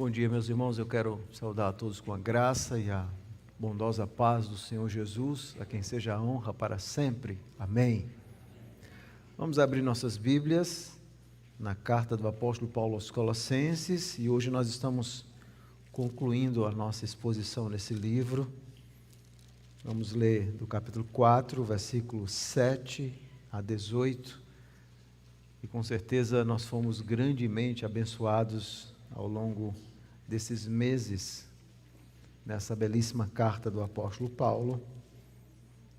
Bom dia, meus irmãos. Eu quero saudar a todos com a graça e a bondosa paz do Senhor Jesus, a quem seja a honra para sempre. Amém. Vamos abrir nossas Bíblias na carta do apóstolo Paulo aos Colossenses e hoje nós estamos concluindo a nossa exposição nesse livro. Vamos ler do capítulo 4, versículos 7 a 18 e com certeza nós fomos grandemente abençoados ao longo desses meses, nessa belíssima carta do apóstolo Paulo.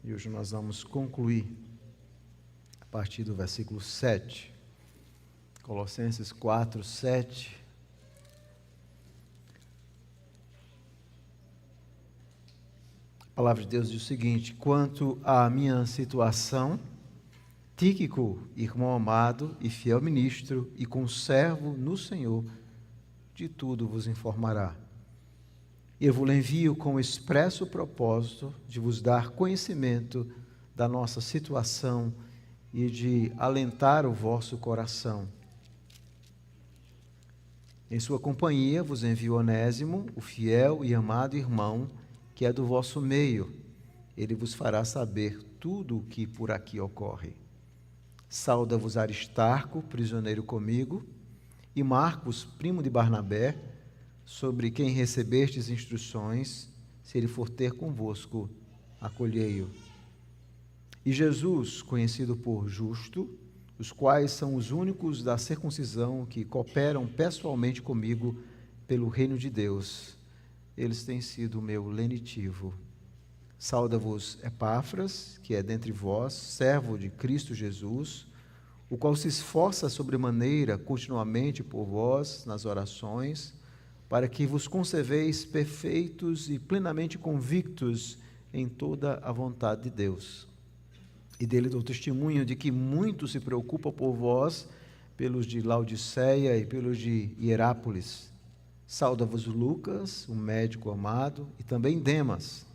E hoje nós vamos concluir a partir do versículo 7. Colossenses 4, 7. A palavra de Deus diz o seguinte: quanto à minha situação, Tíquico, irmão amado e fiel ministro e conservo no Senhor, de tudo vos informará. Eu vos envio com o expresso propósito de vos dar conhecimento da nossa situação e de alentar o vosso coração. Em sua companhia vos envio Onésimo, o fiel e amado irmão, que é do vosso meio. Ele vos fará saber tudo o que por aqui ocorre. Sauda-vos Aristarco, prisioneiro comigo, e Marcos, primo de Barnabé, sobre quem recebestes instruções, se ele for ter convosco, acolhei-o. E Jesus, conhecido por Justo, os quais são os únicos da circuncisão que cooperam pessoalmente comigo pelo reino de Deus. Eles têm sido o meu lenitivo. Sauda-vos Epáfras, que é dentre vós, servo de Cristo Jesus, o qual se esforça sobremaneira continuamente por vós nas orações, para que vos conserveis perfeitos e plenamente convictos em toda a vontade de Deus. E dele dou testemunho de que muito se preocupa por vós, pelos de Laodiceia e pelos de Hierápolis. Sauda-vos Lucas, um médico amado, e também Demas.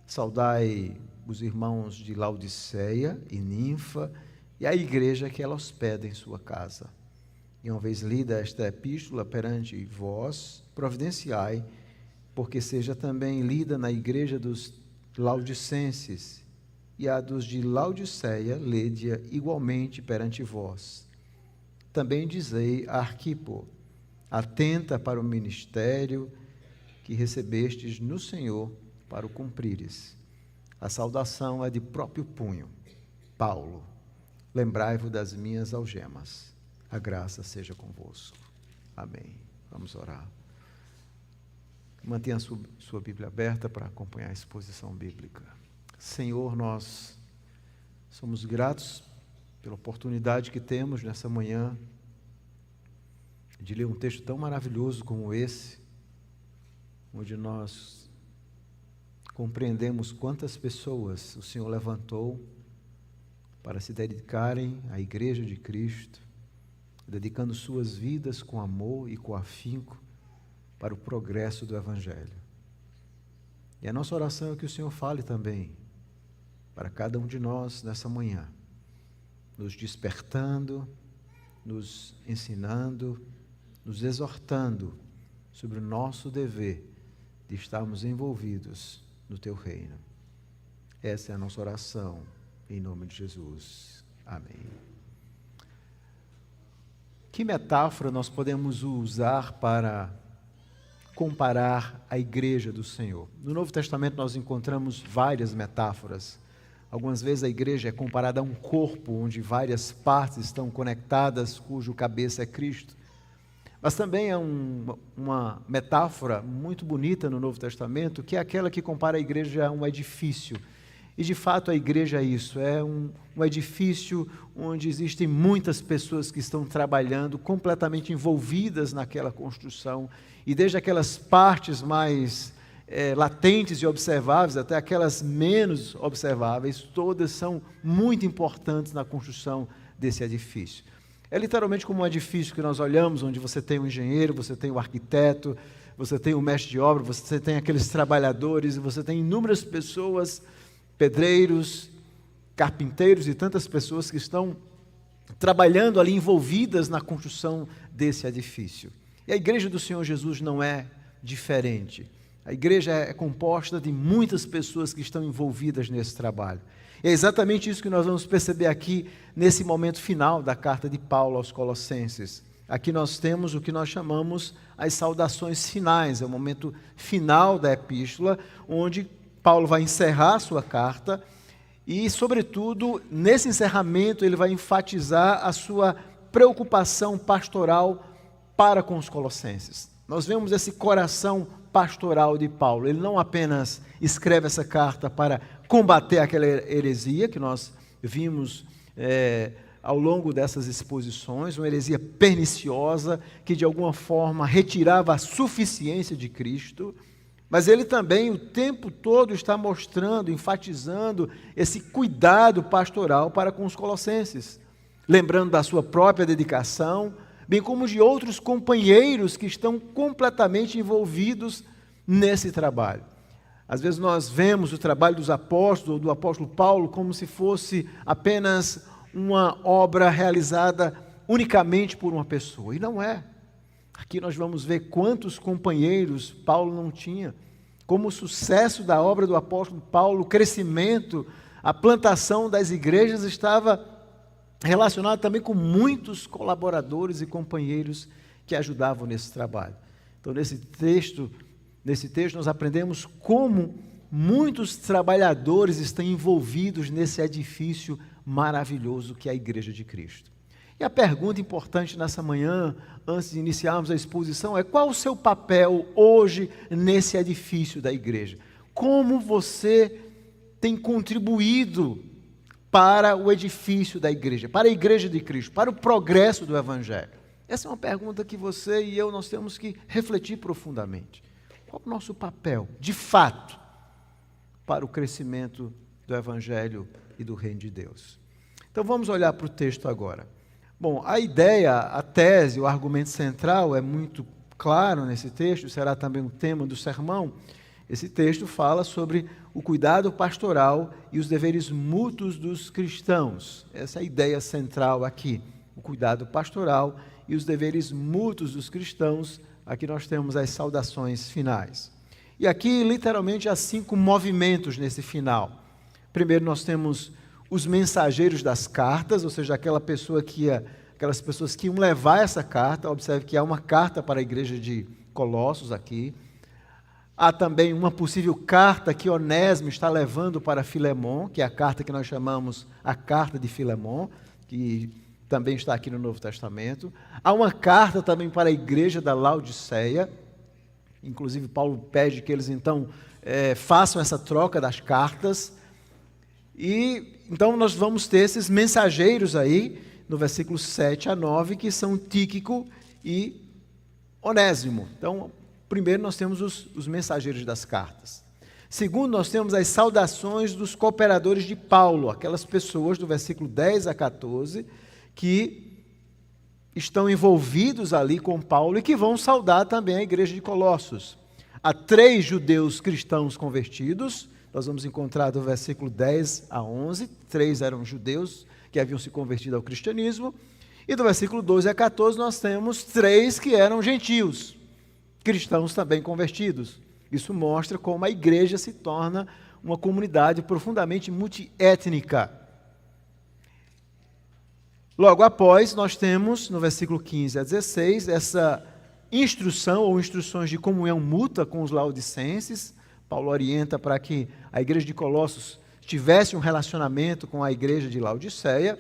Saudai os irmãos de Laodiceia e Ninfa, e a igreja que ela hospeda em sua casa. E uma vez lida esta epístola perante vós, providenciai, porque seja também lida na igreja dos laodicenses, e a dos de Laodiceia, lede-a igualmente perante vós. Também dizei a Arquipo, atenta para o ministério que recebestes no Senhor para o cumprires. A saudação é de próprio punho. Paulo. Lembrai-vos das minhas algemas. A graça seja convosco. Amém. Vamos orar. Mantenha a sua Bíblia aberta para acompanhar a exposição bíblica. Senhor, nós somos gratos pela oportunidade que temos nessa manhã de ler um texto tão maravilhoso como esse, onde nós compreendemos quantas pessoas o Senhor levantou para se dedicarem à Igreja de Cristo, dedicando suas vidas com amor e com afinco para o progresso do Evangelho. E a nossa oração é que o Senhor fale também para cada um de nós nessa manhã, nos despertando, nos ensinando, nos exortando sobre o nosso dever de estarmos envolvidos no Teu reino. Essa é a nossa oração, em nome de Jesus. Amém. Que metáfora nós podemos usar para comparar a igreja do Senhor? No Novo Testamento nós encontramos várias metáforas. Algumas vezes a igreja é comparada a um corpo onde várias partes estão conectadas, cujo cabeça é Cristo. Mas também é uma metáfora muito bonita no Novo Testamento, que é aquela que compara a igreja a um edifício. E de fato a igreja é isso, é um edifício onde existem muitas pessoas que estão trabalhando, completamente envolvidas naquela construção, e desde aquelas partes mais latentes e observáveis até aquelas menos observáveis, todas são muito importantes na construção desse edifício. É literalmente como um edifício que nós olhamos, onde você tem o engenheiro, você tem o arquiteto, você tem o mestre de obra, você tem aqueles trabalhadores, e você tem inúmeras pessoas, pedreiros, carpinteiros e tantas pessoas que estão trabalhando ali, envolvidas na construção desse edifício. E a igreja do Senhor Jesus não é diferente. A igreja é composta de muitas pessoas que estão envolvidas nesse trabalho. É exatamente isso que nós vamos perceber aqui nesse momento final da carta de Paulo aos Colossenses. Aqui nós temos o que nós chamamos as saudações finais, é o momento final da epístola, onde Paulo vai encerrar a sua carta e, sobretudo, nesse encerramento ele vai enfatizar a sua preocupação pastoral para com os colossenses. Nós vemos esse coração pastoral de Paulo. Ele não apenas escreve essa carta para combater aquela heresia que nós vimos ao longo dessas exposições, uma heresia perniciosa que de alguma forma retirava a suficiência de Cristo, mas ele também o tempo todo está mostrando, enfatizando esse cuidado pastoral para com os colossenses, lembrando da sua própria dedicação, bem como de outros companheiros que estão completamente envolvidos nesse trabalho. Às vezes nós vemos o trabalho dos apóstolos, do apóstolo Paulo, como se fosse apenas uma obra realizada unicamente por uma pessoa, e não é. Aqui nós vamos ver quantos companheiros Paulo não tinha, como o sucesso da obra do apóstolo Paulo, o crescimento, a plantação das igrejas estava relacionado também com muitos colaboradores e companheiros que ajudavam nesse trabalho. Então, nesse texto nós aprendemos como muitos trabalhadores estão envolvidos nesse edifício maravilhoso que é a Igreja de Cristo. E a pergunta importante nessa manhã, antes de iniciarmos a exposição, é: qual o seu papel hoje nesse edifício da igreja? Como você tem contribuído para o edifício da igreja, para a Igreja de Cristo, para o progresso do Evangelho? Essa é uma pergunta que você e eu nós temos que refletir profundamente. Qual o nosso papel, de fato, para o crescimento do Evangelho e do Reino de Deus? Então vamos olhar para o texto agora. Bom, a ideia, a tese, o argumento central é muito claro nesse texto, será também o tema do sermão. Esse texto fala sobre o cuidado pastoral e os deveres mútuos dos cristãos. Essa é a ideia central aqui, o cuidado pastoral e os deveres mútuos dos cristãos. Aqui nós temos as saudações finais. E aqui, literalmente, há 5 movimentos nesse final. Primeiro, nós temos os mensageiros das cartas, ou seja, aquelas pessoas que iam levar essa carta. Observe que há uma carta para a igreja de Colossos aqui. Há também uma possível carta que Onésimo está levando para Filemon, que é a carta que nós chamamos a carta de Filemon, que também está aqui no Novo Testamento. Há uma carta também para a igreja da Laodiceia. Inclusive, Paulo pede que eles, então, façam essa troca das cartas. E, então, nós vamos ter esses mensageiros aí, no versículo 7 a 9, que são Tíquico e Onésimo. Então, primeiro nós temos os mensageiros das cartas. Segundo, nós temos as saudações dos cooperadores de Paulo, aquelas pessoas do versículo 10 a 14, que estão envolvidos ali com Paulo e que vão saudar também a igreja de Colossos. Há 3 judeus cristãos convertidos, nós vamos encontrar do versículo 10 a 11, 3 eram judeus que haviam se convertido ao cristianismo, e do versículo 12 a 14 nós temos 3 que eram gentios, cristãos também convertidos. Isso mostra como a igreja se torna uma comunidade profundamente multiétnica. Logo após, nós temos, no versículo 15 a 16, essa instrução ou instruções de comunhão mútua com os laodicenses. Paulo orienta para que a igreja de Colossos tivesse um relacionamento com a igreja de Laodiceia.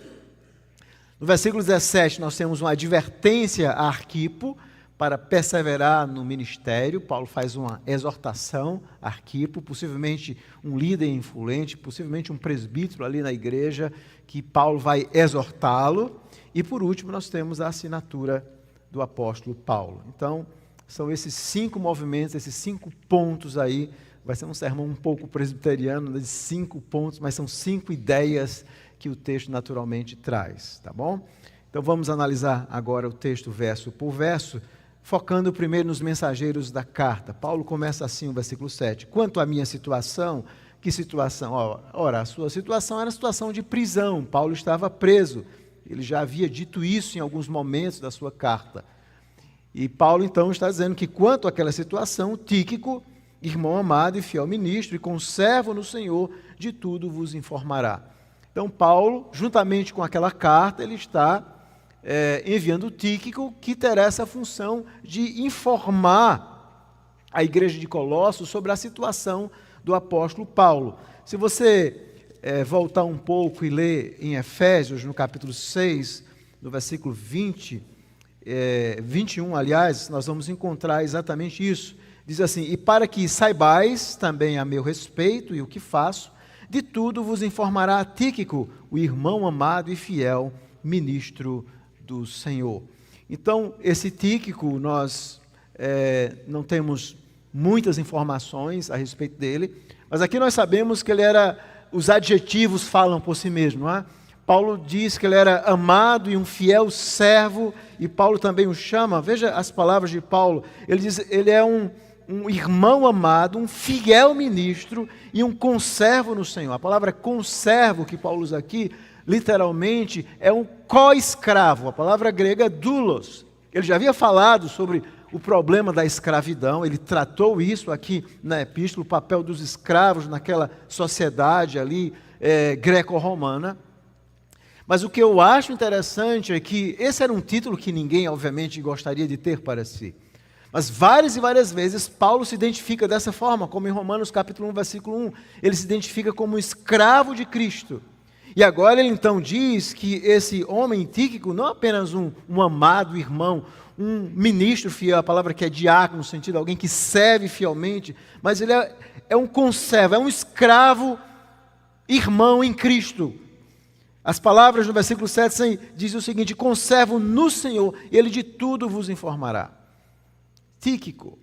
No versículo 17, nós temos uma advertência a Arquipo para perseverar no ministério. Paulo faz uma exortação a Arquipo, possivelmente um líder influente, possivelmente um presbítero ali na igreja, que Paulo vai exortá-lo. E por último, nós temos a assinatura do apóstolo Paulo. Então, são esses 5 movimentos, esses 5 pontos aí. Vai ser um sermão um pouco presbiteriano, de 5 pontos, mas são 5 ideias que o texto naturalmente traz, tá bom? Então vamos analisar agora o texto verso por verso, focando primeiro nos mensageiros da carta. Paulo começa assim o versículo 7. Quanto à minha situação, que situação? Ora, a sua situação era a situação de prisão. Paulo estava preso. Ele já havia dito isso em alguns momentos da sua carta. E Paulo, então, está dizendo que quanto àquela situação, Tíquico, irmão amado e fiel ministro e conservo no Senhor, de tudo vos informará. Então, Paulo, juntamente com aquela carta, ele está enviando Tíquico, que terá essa função de informar a igreja de Colossos sobre a situação do apóstolo Paulo. Se você voltar um pouco e ler em Efésios, no capítulo 6, no versículo 21, aliás, nós vamos encontrar exatamente isso. Diz assim: e para que saibais também a meu respeito e o que faço, de tudo vos informará Tíquico, o irmão amado e fiel, ministro do Senhor. Então, esse Tíquico, nós não temos muitas informações a respeito dele, mas aqui nós sabemos que ele era, os adjetivos falam por si mesmo, não é? Paulo diz que ele era amado e um fiel servo, e Paulo também o chama, veja as palavras de Paulo, ele diz, ele é um irmão amado, um fiel ministro e um conservo no Senhor. A palavra conservo que Paulo usa aqui, literalmente, é um co-escravo. A palavra grega é doulos. Ele já havia falado sobre o problema da escravidão, ele tratou isso aqui na epístola, o papel dos escravos naquela sociedade ali greco-romana. Mas o que eu acho interessante é que esse era um título que ninguém, obviamente, gostaria de ter para si. Mas várias e várias vezes Paulo se identifica dessa forma, como em Romanos capítulo 1, versículo 1. Ele se identifica como escravo de Cristo. E agora ele então diz que esse homem Tíquico, não apenas um amado irmão, um ministro fiel, a palavra que é diácono, no sentido de alguém que serve fielmente, mas ele é um conservo, é um escravo irmão em Cristo. As palavras no versículo 7 dizem o seguinte: conservo no Senhor, ele de tudo vos informará. Tíquico.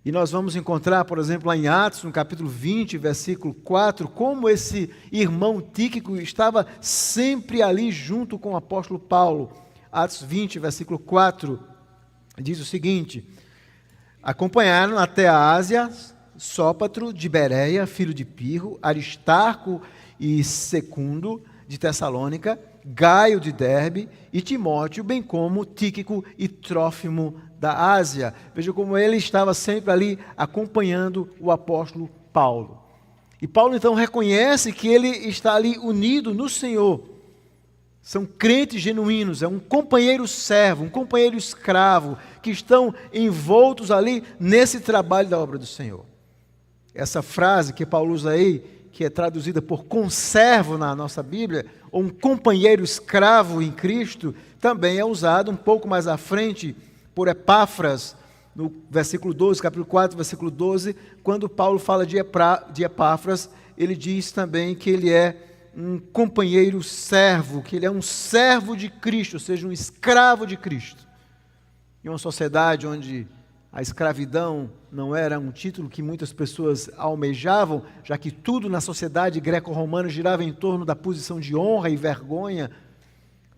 E nós vamos encontrar, por exemplo, lá em Atos, no capítulo 20, versículo 4, como esse irmão Tíquico estava sempre ali junto com o apóstolo Paulo. Atos 20, versículo 4, diz o seguinte: acompanharam até a Ásia Sópatro de Bereia, filho de Pirro, Aristarco e Secundo de Tessalônica, Gaio de Derbe e Timóteo, bem como Tíquico e Trófimo da Ásia. Veja como ele estava sempre ali acompanhando o apóstolo Paulo. E Paulo então reconhece que ele está ali unido no Senhor. São crentes genuínos, é um companheiro servo, um companheiro escravo, que estão envoltos ali nesse trabalho da obra do Senhor. Essa frase que Paulo usa aí, que é traduzida por conservo na nossa Bíblia, ou um companheiro escravo em Cristo, também é usado um pouco mais à frente por Epáfras, no versículo 12, capítulo 4, versículo 12, quando Paulo fala de Epáfras, ele diz também que ele é um companheiro servo, que ele é um servo de Cristo, ou seja, um escravo de Cristo. Em uma sociedade onde a escravidão não era um título que muitas pessoas almejavam, já que tudo na sociedade greco-romana girava em torno da posição de honra e vergonha,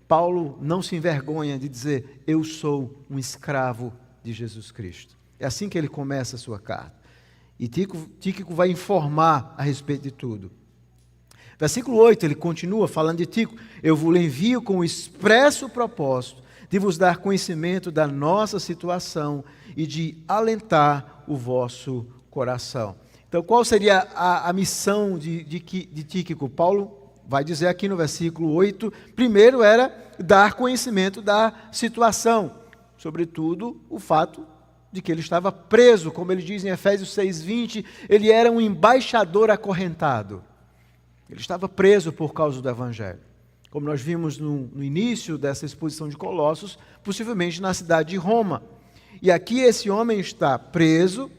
Paulo não se envergonha de dizer: eu sou um escravo de Jesus Cristo. É assim que ele começa a sua carta. E Tíquico vai informar a respeito de tudo. Versículo 8, ele continua falando de Tíquico: eu vos envio com o expresso propósito de vos dar conhecimento da nossa situação e de alentar o vosso coração. Então, qual seria a missão de Tíquico? Paulo vai dizer aqui no versículo 8, primeiro era dar conhecimento da situação, sobretudo o fato de que ele estava preso, como ele diz em Efésios 6:20, ele era um embaixador acorrentado. Ele estava preso por causa do Evangelho. Como nós vimos no início dessa exposição de Colossos, possivelmente na cidade de Roma. E aqui esse homem está preso,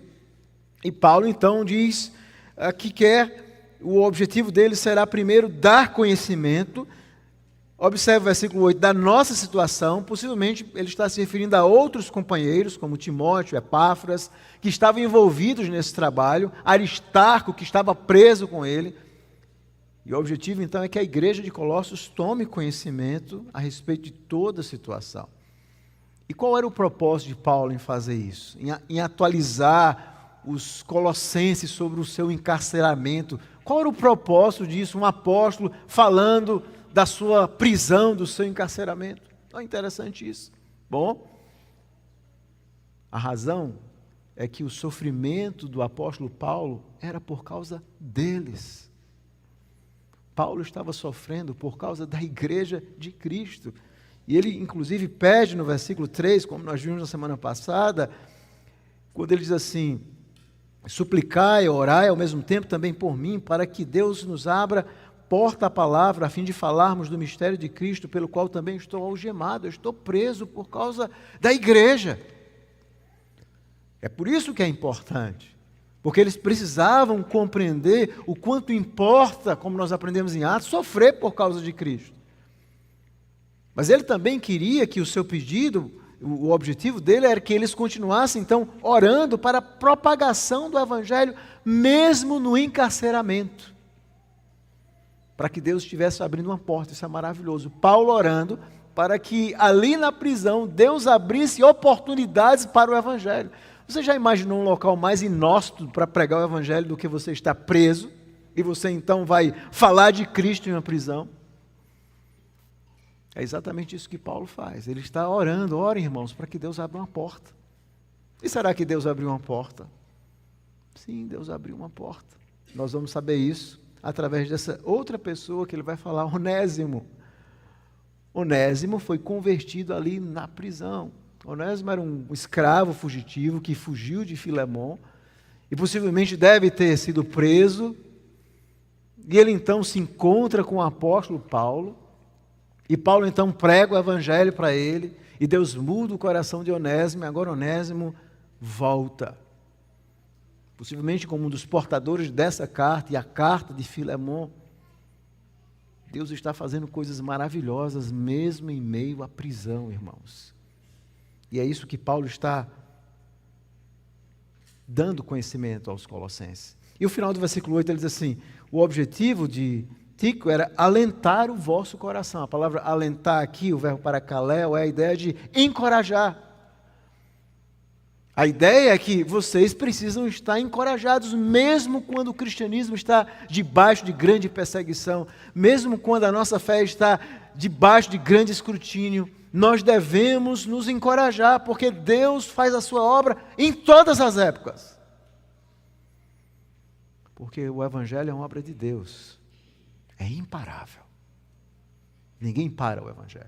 e Paulo então diz o objetivo dele será primeiro dar conhecimento. Observe o versículo 8, da nossa situação. Possivelmente ele está se referindo a outros companheiros, como Timóteo, Epáfras, que estavam envolvidos nesse trabalho, Aristarco, que estava preso com ele. E o objetivo, então, é que a igreja de Colossos tome conhecimento a respeito de toda a situação. E qual era o propósito de Paulo em fazer isso? Em atualizar os colossenses sobre o seu encarceramento. Qual era o propósito disso? Um apóstolo falando da sua prisão, do seu encarceramento. É interessante isso. Bom, A razão é que o sofrimento do apóstolo Paulo era por causa deles. Paulo estava sofrendo por causa da igreja de Cristo. E ele, inclusive, pede no versículo 3, como nós vimos na semana passada, quando ele diz assim: suplicai, orai ao mesmo tempo também por mim, para que Deus nos abra porta à palavra, a fim de falarmos do mistério de Cristo, pelo qual também estou algemado, eu estou preso por causa da igreja. É por isso que é importante, porque eles precisavam compreender o quanto importa, como nós aprendemos em Atos, sofrer por causa de Cristo. Mas ele também queria que o seu pedido, o objetivo dele era que eles continuassem, então, orando para a propagação do Evangelho, mesmo no encarceramento. Para que Deus estivesse abrindo uma porta, isso é maravilhoso. Paulo orando para que ali na prisão Deus abrisse oportunidades para o Evangelho. Você já imaginou um local mais inóspito para pregar o Evangelho do que você estar preso, e você então vai falar de Cristo em uma prisão? É exatamente isso que Paulo faz. Ele está orando, orem, irmãos, para que Deus abra uma porta. E será que Deus abriu uma porta? Sim, Deus abriu uma porta. Nós vamos saber isso através dessa outra pessoa que ele vai falar, Onésimo. Onésimo foi convertido ali na prisão. Onésimo era um escravo fugitivo que fugiu de Filemon e possivelmente deve ter sido preso. E ele então se encontra com o apóstolo Paulo. E Paulo então prega o evangelho para ele, e Deus muda o coração de Onésimo, e agora Onésimo volta. Possivelmente como um dos portadores dessa carta, e a carta de Filemon. Deus está fazendo coisas maravilhosas, mesmo em meio à prisão, irmãos. E é isso que Paulo está dando conhecimento aos colossenses. E o final do versículo 8, ele diz assim: o objetivo de Tíquico era alentar o vosso coração. A palavra alentar aqui, o verbo paracaléu, é a ideia de encorajar. A ideia é que vocês precisam estar encorajados, mesmo quando o cristianismo está debaixo de grande perseguição, mesmo quando a nossa fé está debaixo de grande escrutínio, nós devemos nos encorajar, porque Deus faz a sua obra em todas as épocas. Porque o Evangelho é uma obra de Deus. É imparável. Ninguém para o Evangelho.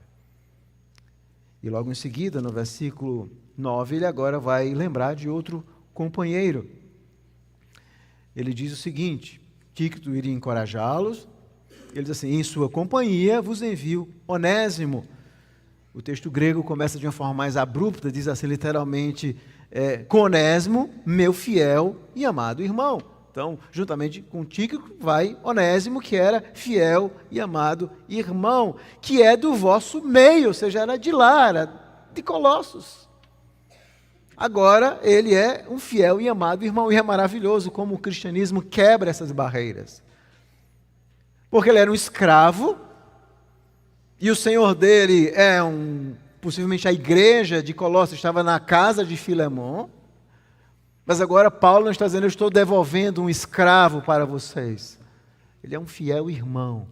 E logo em seguida, no versículo 9, ele agora vai lembrar de outro companheiro. Ele diz o seguinte: Tíquico iria encorajá-los. Ele diz assim: em sua companhia vos envio Onésimo. O texto grego começa de uma forma mais abrupta, diz assim literalmente, com Onésimo, meu fiel e amado irmão. Então, juntamente com Tíquico, vai Onésimo, que era fiel e amado irmão, que é do vosso meio, ou seja, era de lá, era de Colossos. Agora, ele é um fiel e amado irmão, e é maravilhoso como o cristianismo quebra essas barreiras. Porque ele era um escravo, e o senhor dele possivelmente a igreja de Colossos estava na casa de Filemon. Mas agora Paulo não está dizendo: eu estou devolvendo um escravo para vocês. Ele é um fiel irmão.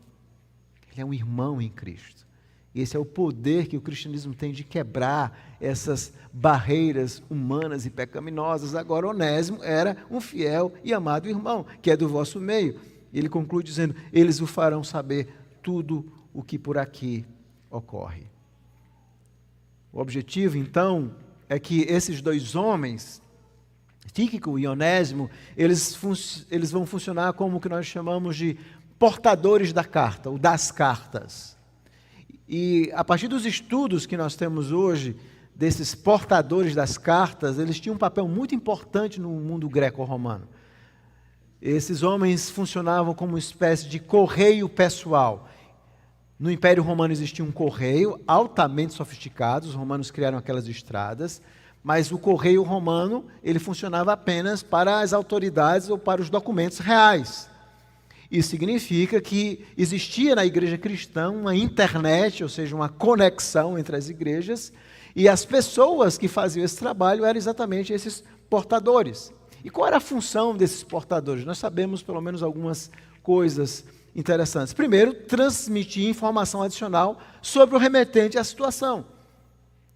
Ele é um irmão em Cristo. E esse é o poder que o cristianismo tem de quebrar essas barreiras humanas e pecaminosas. Agora Onésimo era um fiel e amado irmão, que é do vosso meio. E ele conclui dizendo: eles o farão saber tudo o que por aqui ocorre. O objetivo, então, é que esses dois homens, Tíquico e Onésimo, eles vão funcionar como o que nós chamamos de portadores da carta, ou das cartas. E a partir dos estudos que nós temos hoje, desses portadores das cartas, eles tinham um papel muito importante no mundo greco-romano. Esses homens funcionavam como uma espécie de correio pessoal. No Império Romano existia um correio altamente sofisticado, os romanos criaram aquelas estradas, mas o correio romano, ele funcionava apenas para as autoridades ou para os documentos reais. Isso significa que existia na igreja cristã uma internet, ou seja, uma conexão entre as igrejas, e as pessoas que faziam esse trabalho eram exatamente esses portadores. E qual era a função desses portadores? Nós sabemos pelo menos algumas coisas interessantes. Primeiro, transmitir informação adicional sobre o remetente à situação.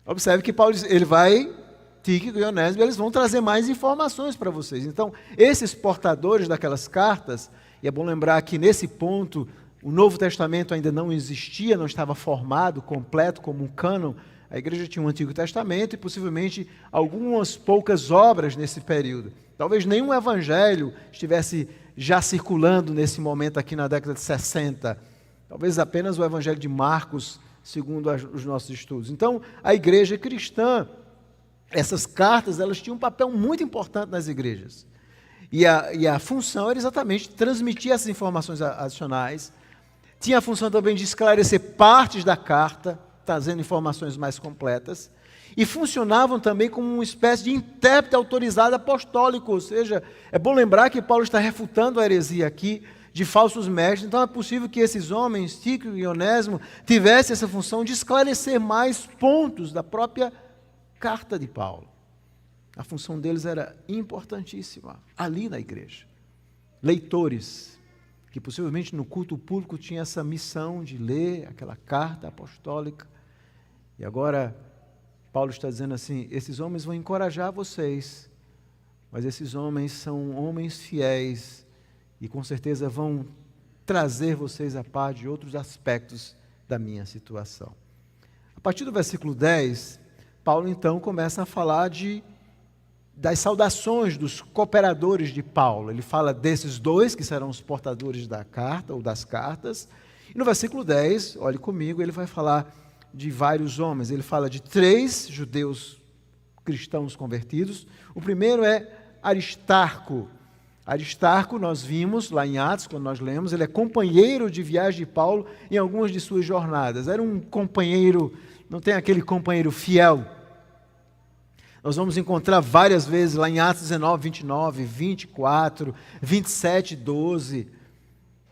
Observe que Paulo diz, ele vai Tíquico e Onésimo, eles vão trazer mais informações para vocês. Então, esses portadores daquelas cartas, e é bom lembrar que nesse ponto, o Novo Testamento ainda não existia, não estava formado, completo, como um cânon. A igreja tinha um Antigo Testamento e possivelmente algumas poucas obras nesse período. Talvez nenhum evangelho estivesse já circulando nesse momento aqui na década de 60. Talvez apenas o evangelho de Marcos, segundo os nossos estudos. Então, a igreja cristã, essas cartas, elas tinham um papel muito importante nas igrejas. E a função era exatamente transmitir essas informações adicionais. Tinha a função também de esclarecer partes da carta, trazendo informações mais completas. E funcionavam também como uma espécie de intérprete autorizado apostólico. Ou seja, é bom lembrar que Paulo está refutando a heresia aqui de falsos mestres. Então é possível que esses homens, Tíquico e Onésimo, tivessem essa função de esclarecer mais pontos da própria carta de Paulo. A função deles era importantíssima ali na igreja. Leitores, que possivelmente no culto público tinha essa missão de ler aquela carta apostólica. E agora Paulo está dizendo assim, esses homens vão encorajar vocês, mas esses homens são homens fiéis e com certeza vão trazer vocês a par de outros aspectos da minha situação. A partir do versículo 10, Paulo então começa a falar das saudações dos cooperadores de Paulo. Ele fala desses dois que serão os portadores da carta ou das cartas. E no versículo 10, olhe comigo, ele vai falar de vários homens. Ele fala de 3 judeus cristãos convertidos. O primeiro é Aristarco. Aristarco, nós vimos lá em Atos, quando nós lemos, ele é companheiro de viagem de Paulo em algumas de suas jornadas. Era um companheiro, não tem aquele companheiro fiel. Nós vamos encontrar várias vezes lá em Atos 19, 29, 24, 27, 12.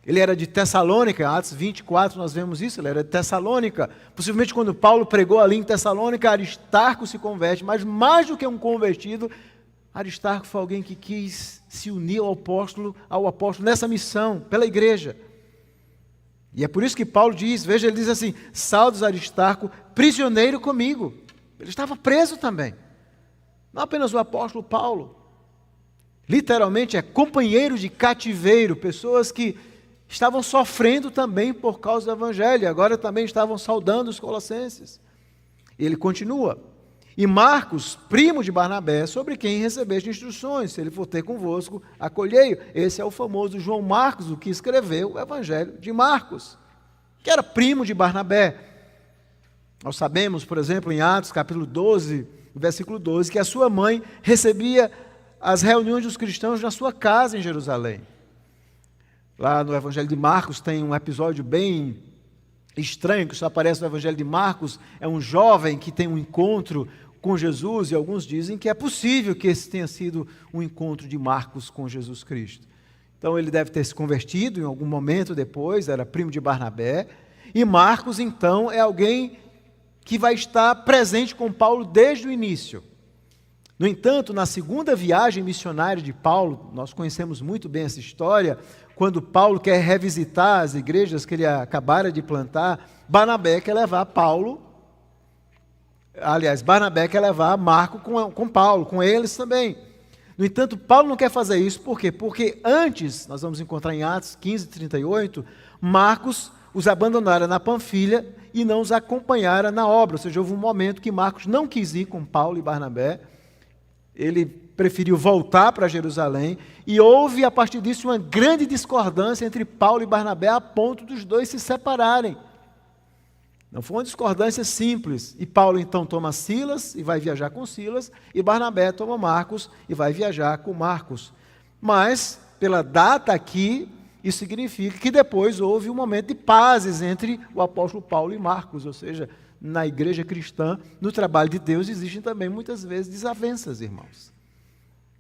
Ele era de Tessalônica, Atos 24 nós vemos isso, ele era de Tessalônica. Possivelmente quando Paulo pregou ali em Tessalônica, Aristarco se converte, mas mais do que um convertido, Aristarco foi alguém que quis se unir ao apóstolo nessa missão, pela igreja. E é por isso que Paulo diz, veja, ele diz assim, saudos Aristarco, prisioneiro comigo. Ele estava preso também. Não apenas o apóstolo Paulo. Literalmente é companheiro de cativeiro, pessoas que estavam sofrendo também por causa do evangelho, agora também estavam saudando os colossenses. E ele continua. E Marcos, primo de Barnabé, sobre quem recebeste instruções, se ele for ter convosco, acolhei-o. Esse é o famoso João Marcos, o que escreveu o evangelho de Marcos, que era primo de Barnabé. Nós sabemos, por exemplo, em Atos capítulo 12, versículo 12, que a sua mãe recebia as reuniões dos cristãos na sua casa em Jerusalém. Lá no Evangelho de Marcos tem um episódio bem estranho, que só aparece no Evangelho de Marcos, é um jovem que tem um encontro com Jesus, e alguns dizem que é possível que esse tenha sido um encontro de Marcos com Jesus Cristo. Então ele deve ter se convertido em algum momento depois, era primo de Barnabé, e Marcos então é alguém que vai estar presente com Paulo desde o início. No entanto, na segunda viagem missionária de Paulo, nós conhecemos muito bem essa história, quando Paulo quer revisitar as igrejas que ele acabara de plantar, Barnabé quer levar Marco com Paulo, com eles também. No entanto, Paulo não quer fazer isso, por quê? Porque antes, nós vamos encontrar em Atos 15, 38, Marcos os abandonara na Panfilha e não os acompanhara na obra. Ou seja, houve um momento que Marcos não quis ir com Paulo e Barnabé, ele preferiu voltar para Jerusalém, e houve a partir disso uma grande discordância entre Paulo e Barnabé, a ponto dos dois se separarem. Não foi uma discordância simples, e Paulo então toma Silas e vai viajar com Silas, e Barnabé toma Marcos e vai viajar com Marcos. Mas, pela data aqui, isso significa que depois houve um momento de pazes entre o apóstolo Paulo e Marcos, ou seja, na igreja cristã, no trabalho de Deus, existem também muitas vezes desavenças, irmãos.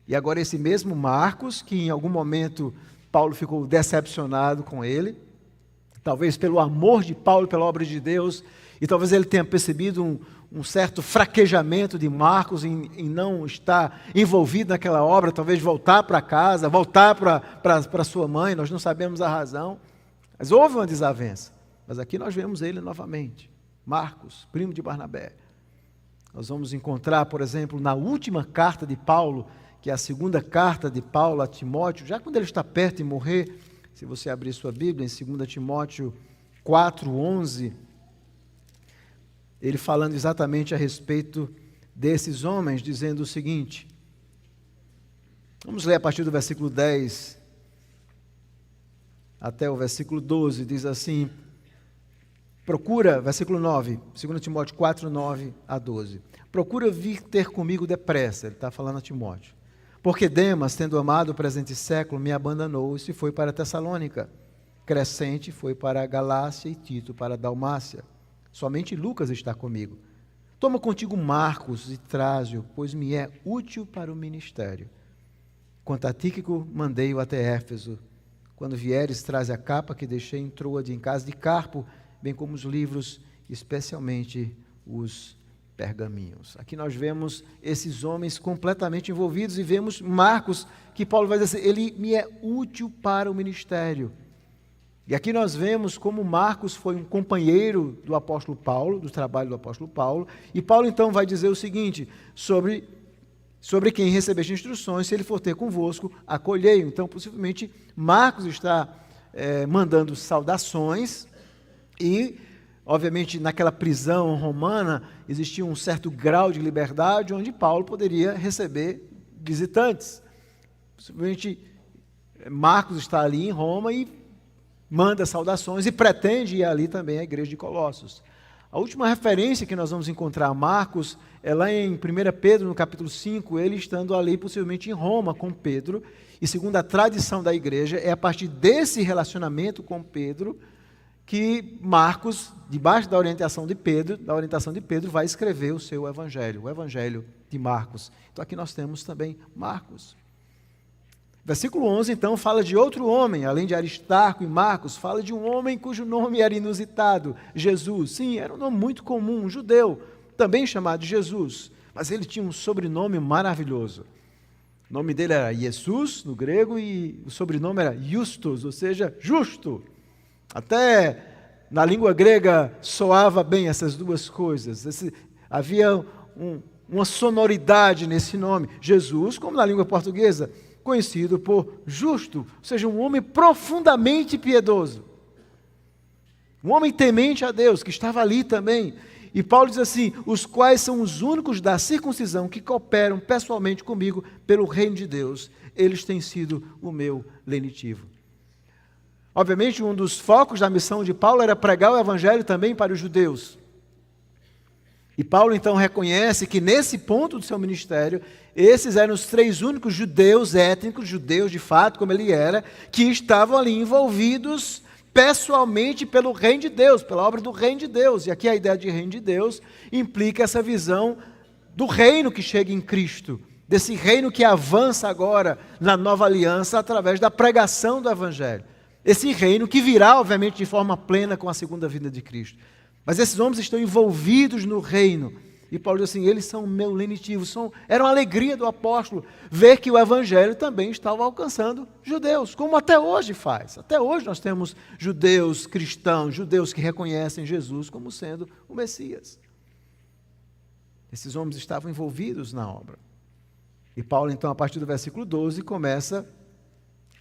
E agora esse mesmo Marcos, que em algum momento Paulo ficou decepcionado com ele, talvez pelo amor de Paulo pela obra de Deus, e talvez ele tenha percebido um certo fraquejamento de Marcos em não estar envolvido naquela obra, talvez voltar para casa, voltar para sua mãe, nós não sabemos a razão, mas houve uma desavença. Mas aqui nós vemos ele novamente, Marcos, primo de Barnabé. Nós vamos encontrar, por exemplo, na última carta de Paulo, que é a segunda carta de Paulo a Timóteo, já quando ele está perto de morrer, se você abrir sua Bíblia, em 2 Timóteo 4:11, ele falando exatamente a respeito desses homens, dizendo o seguinte, vamos ler a partir do versículo 10 até o versículo 12, diz assim, procura, versículo 9, 2 Timóteo 4, 9 a 12. Procura vir ter comigo depressa, ele está falando a Timóteo. Porque Demas, tendo amado o presente século, me abandonou e se foi para Tessalônica. Crescente foi para a Galácia e Tito para a Dalmácia. Somente Lucas está comigo. Toma contigo Marcos e traze-o, pois me é útil para o ministério. Quanto a Tíquico, mandei-o até Éfeso. Quando vieres, traze a capa que deixei em Troade, em casa de Carpo, bem como os livros, especialmente os pergaminhos. Aqui nós vemos esses homens completamente envolvidos e vemos Marcos, que Paulo vai dizer, ele me é útil para o ministério. E aqui nós vemos como Marcos foi um companheiro do apóstolo Paulo, do trabalho do apóstolo Paulo, e Paulo então vai dizer o seguinte, sobre quem recebeste instruções, se ele for ter convosco, acolhei-o. Então, possivelmente, Marcos está mandando saudações e, obviamente, naquela prisão romana, existia um certo grau de liberdade onde Paulo poderia receber visitantes. Possivelmente, Marcos está ali em Roma e manda saudações e pretende ir ali também à igreja de Colossos. A última referência que nós vamos encontrar a Marcos é lá em 1 Pedro, no capítulo 5, ele estando ali possivelmente em Roma com Pedro, e segundo a tradição da igreja, é a partir desse relacionamento com Pedro que Marcos, debaixo da orientação de Pedro, vai escrever o seu evangelho, o evangelho de Marcos. Então aqui nós temos também Marcos. Versículo 11, então, fala de outro homem, além de Aristarco e Marcos, fala de um homem cujo nome era inusitado, Jesus. Sim, era um nome muito comum, um judeu, também chamado Jesus, mas ele tinha um sobrenome maravilhoso. O nome dele era Jesus, no grego, e o sobrenome era Justus, ou seja, justo. Até na língua grega soava bem essas duas coisas. Havia uma sonoridade nesse nome. Jesus, como na língua portuguesa, conhecido por justo, ou seja, um homem profundamente piedoso. Um homem temente a Deus, que estava ali também. E Paulo diz assim, os quais são os únicos da circuncisão que cooperam pessoalmente comigo pelo reino de Deus. Eles têm sido o meu lenitivo. Obviamente, um dos focos da missão de Paulo era pregar o evangelho também para os judeus. E Paulo então reconhece que nesse ponto do seu ministério, esses eram os 3 únicos judeus étnicos, judeus de fato, como ele era, que estavam ali envolvidos pessoalmente pelo reino de Deus, pela obra do reino de Deus. E aqui a ideia de reino de Deus implica essa visão do reino que chega em Cristo, desse reino que avança agora na nova aliança através da pregação do evangelho. Esse reino que virá, obviamente, de forma plena com a segunda vinda de Cristo. Mas esses homens estão envolvidos no reino. E Paulo diz assim, eles são meu lenitivo. Era uma alegria do apóstolo ver que o evangelho também estava alcançando judeus, como até hoje faz. Até hoje nós temos judeus cristãos, judeus que reconhecem Jesus como sendo o Messias. Esses homens estavam envolvidos na obra. E Paulo, então, a partir do versículo 12, começa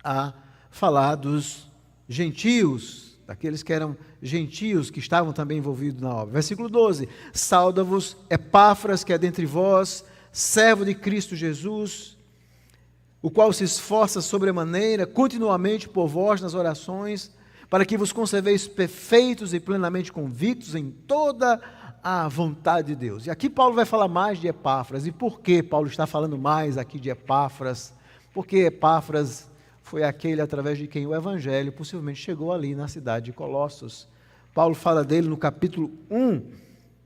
a falar dos gentios, daqueles que eram gentios, que estavam também envolvidos na obra. Versículo 12, sauda-vos Epáfras, que é dentre vós, servo de Cristo Jesus, o qual se esforça sobremaneira, continuamente por vós nas orações, para que vos conserveis perfeitos e plenamente convictos em toda a vontade de Deus. E aqui Paulo vai falar mais de Epáfras. E por que Paulo está falando mais aqui de Epáfras? Porque Epáfras foi aquele através de quem o evangelho possivelmente chegou ali na cidade de Colossos. Paulo fala dele no capítulo 1,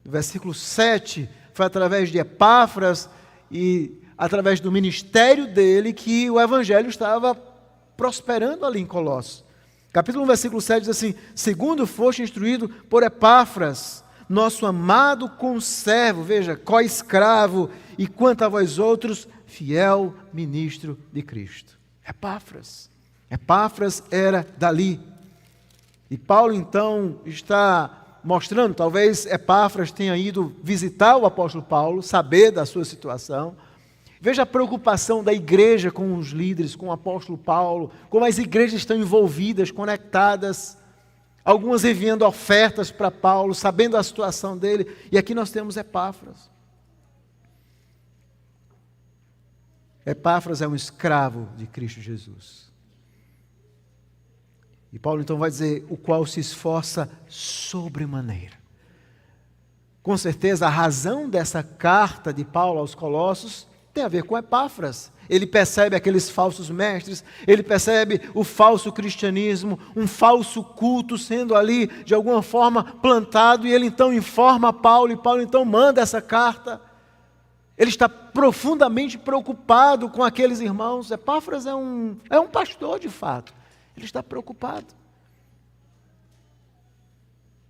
versículo 7, foi através de Epáfras e através do ministério dele que o evangelho estava prosperando ali em Colossos. Capítulo 1, versículo 7 diz assim, segundo foste instruído por Epáfras, nosso amado conservo, veja, co-escravo, e quanto a vós outros, fiel ministro de Cristo. Epáfras era dali. E Paulo então está mostrando, talvez Epáfras tenha ido visitar o apóstolo Paulo, saber da sua situação. Veja a preocupação da igreja com os líderes, com o apóstolo Paulo, como as igrejas estão envolvidas, conectadas, algumas enviando ofertas para Paulo, sabendo a situação dele. E aqui nós temos Epáfras. Epáfras é um escravo de Cristo Jesus. E Paulo então vai dizer, o qual se esforça sobremaneira. Com certeza a razão dessa carta de Paulo aos Colossos tem a ver com Epáfras. Ele percebe aqueles falsos mestres, ele percebe o falso cristianismo, um falso culto sendo ali de alguma forma plantado, e ele então informa Paulo, e Paulo então manda essa carta. Ele está profundamente preocupado com aqueles irmãos. Epáfras é um pastor de fato, ele está preocupado.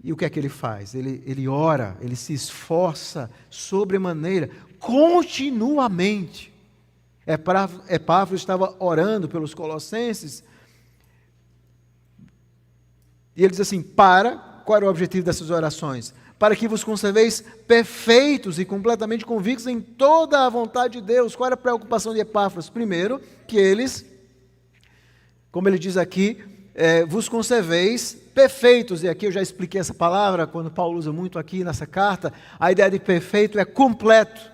E o que é que ele faz? Ele ora, ele se esforça sobremaneira, continuamente. Epáfras estava orando pelos colossenses, e ele diz assim, qual era o objetivo dessas orações? Para que vos conserveis perfeitos e completamente convictos em toda a vontade de Deus. Qual era a preocupação de Epáfras? Primeiro, que eles, como ele diz aqui, vos conserveis perfeitos, e aqui eu já expliquei essa palavra, quando Paulo usa muito aqui nessa carta, a ideia de perfeito é completo.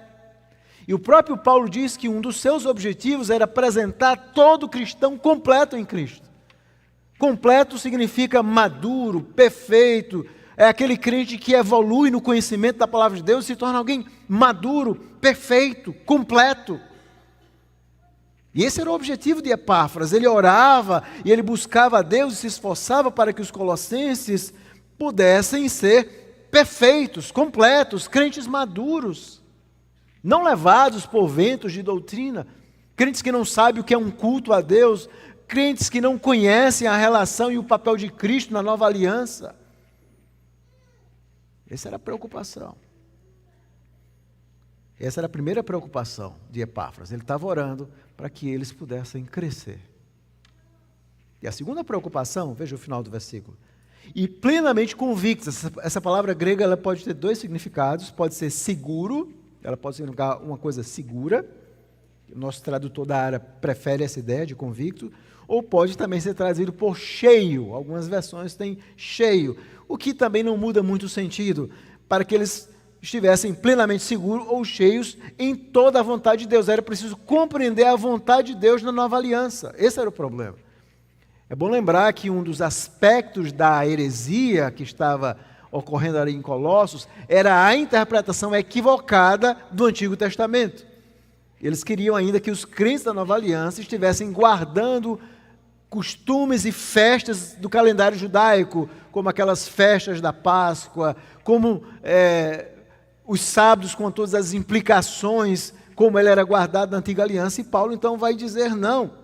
E o próprio Paulo diz que um dos seus objetivos era apresentar todo cristão completo em Cristo. Completo significa maduro, perfeito, é aquele crente que evolui no conhecimento da palavra de Deus e se torna alguém maduro, perfeito, completo. E esse era o objetivo de Epáfras. Ele orava e ele buscava a Deus e se esforçava para que os colossenses pudessem ser perfeitos, completos, crentes maduros, não levados por ventos de doutrina, crentes que não sabem o que é um culto a Deus, crentes que não conhecem a relação e o papel de Cristo na nova aliança. Essa era a preocupação. Essa era a primeira preocupação de Epáfras. Ele estava orando para que eles pudessem crescer. E a segunda preocupação, veja o final do versículo. E plenamente convictos. Essa palavra grega ela pode ter dois significados. Pode ser seguro, ela pode significar uma coisa segura. O nosso tradutor da área prefere essa ideia de convicto. Ou pode também ser traduzido por cheio. Algumas versões têm cheio. O que também não muda muito o sentido. Para que eles estivessem plenamente seguros ou cheios em toda a vontade de Deus. Era preciso compreender a vontade de Deus na nova aliança. Esse era o problema. É bom lembrar que um dos aspectos da heresia que estava ocorrendo ali em Colossos era a interpretação equivocada do Antigo Testamento. Eles queriam ainda que os crentes da nova aliança estivessem guardando costumes e festas do calendário judaico, como aquelas festas da Páscoa, como os sábados com todas as implicações, como ele era guardado na antiga aliança, e Paulo então vai dizer não.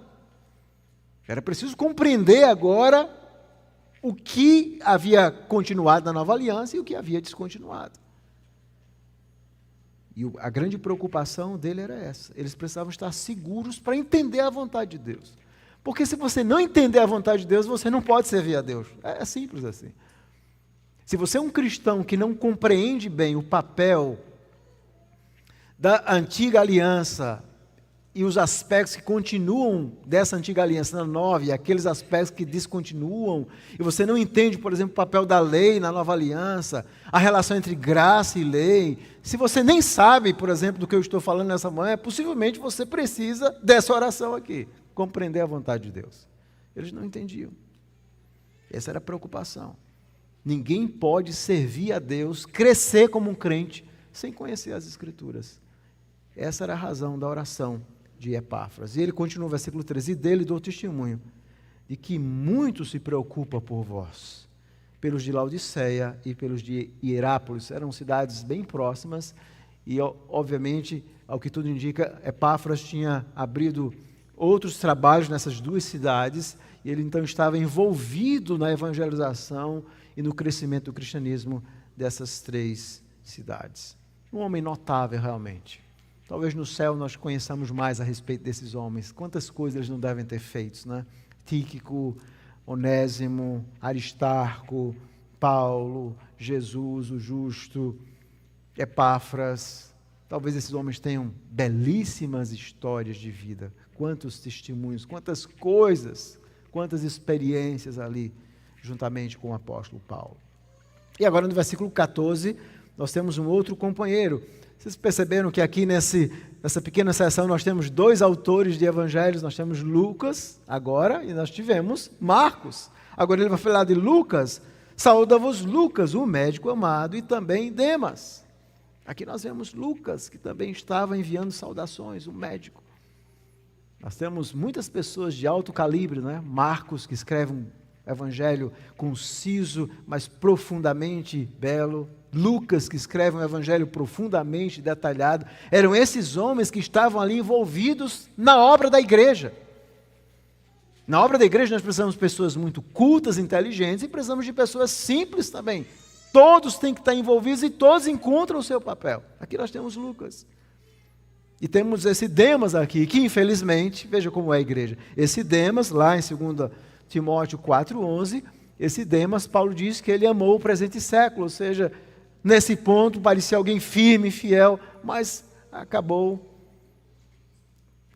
Era preciso compreender agora o que havia continuado na nova aliança e o que havia descontinuado. E a grande preocupação dele era essa. Eles precisavam estar seguros para entender a vontade de Deus. Porque se você não entender a vontade de Deus, você não pode servir a Deus. É simples assim. Se você é um cristão que não compreende bem o papel da antiga aliança e os aspectos que continuam dessa antiga aliança na nova e aqueles aspectos que descontinuam, e você não entende, por exemplo, o papel da lei na nova aliança, a relação entre graça e lei, se você nem sabe, por exemplo, do que eu estou falando nessa manhã, possivelmente você precisa dessa oração aqui, compreender a vontade de Deus. Eles não entendiam. Essa era a preocupação. Ninguém pode servir a Deus, crescer como um crente, sem conhecer as Escrituras. Essa era a razão da oração de Epáfras. E ele continua no versículo 13, e dele dou testemunho, de que muito se preocupa por vós, pelos de Laodiceia e pelos de Hierápolis. Eram cidades bem próximas, e obviamente, ao que tudo indica, Epáfras tinha abrido outros trabalhos nessas duas cidades, e ele então estava envolvido na evangelização e no crescimento do cristianismo dessas três cidades. Um homem notável realmente. Talvez no céu nós conheçamos mais a respeito desses homens. Quantas coisas eles não devem ter feito, né? Tíquico, Onésimo, Aristarco, Paulo, Jesus, o justo, Epáfras. Talvez esses homens tenham belíssimas histórias de vida. Quantos testemunhos, quantas coisas, quantas experiências ali, juntamente com o apóstolo Paulo. E agora no versículo 14, nós temos um outro companheiro. Vocês perceberam que aqui nessa pequena seção nós temos dois autores de evangelhos, nós temos Lucas agora e nós tivemos Marcos. Agora ele vai falar de Lucas. Saúda-vos Lucas, o médico amado, e também Demas. Aqui nós vemos Lucas, que também estava enviando saudações, o médico. Nós temos muitas pessoas de alto calibre, né? Marcos, que escreve um evangelho conciso, mas profundamente belo. Lucas, que escreve um evangelho profundamente detalhado. Eram esses homens que estavam ali envolvidos na obra da igreja. Na obra da igreja nós precisamos de pessoas muito cultas, inteligentes, e precisamos de pessoas simples também. Todos têm que estar envolvidos e todos encontram o seu papel. Aqui nós temos Lucas. E temos esse Demas aqui, que infelizmente, veja como é a igreja. Esse Demas, lá em 2 Timóteo 4,11, esse Demas, Paulo diz que ele amou o presente século, ou seja, nesse ponto parecia alguém firme, fiel, mas acabou,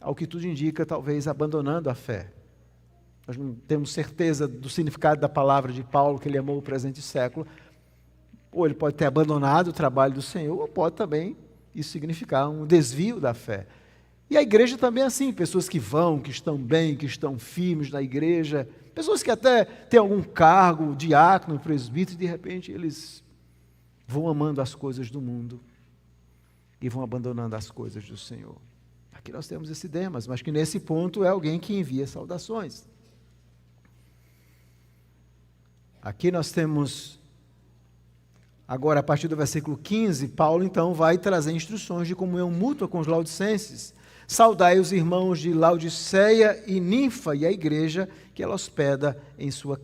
ao que tudo indica, talvez abandonando a fé. Nós não temos certeza do significado da palavra de Paulo, que ele amou o presente século. Ou ele pode ter abandonado o trabalho do Senhor, ou pode também isso significar um desvio da fé. E a igreja também é assim, pessoas que vão, que estão bem, que estão firmes na igreja, pessoas que até têm algum cargo, diácono, presbítero, e de repente eles vão amando as coisas do mundo e vão abandonando as coisas do Senhor. Aqui nós temos esse Demas, mas que nesse ponto é alguém que envia saudações. Aqui nós temos, agora a partir do versículo 15, Paulo então vai trazer instruções de comunhão mútua com os laodicenses. Saudai os irmãos de Laodiceia e Ninfa e a igreja que ela hospeda em sua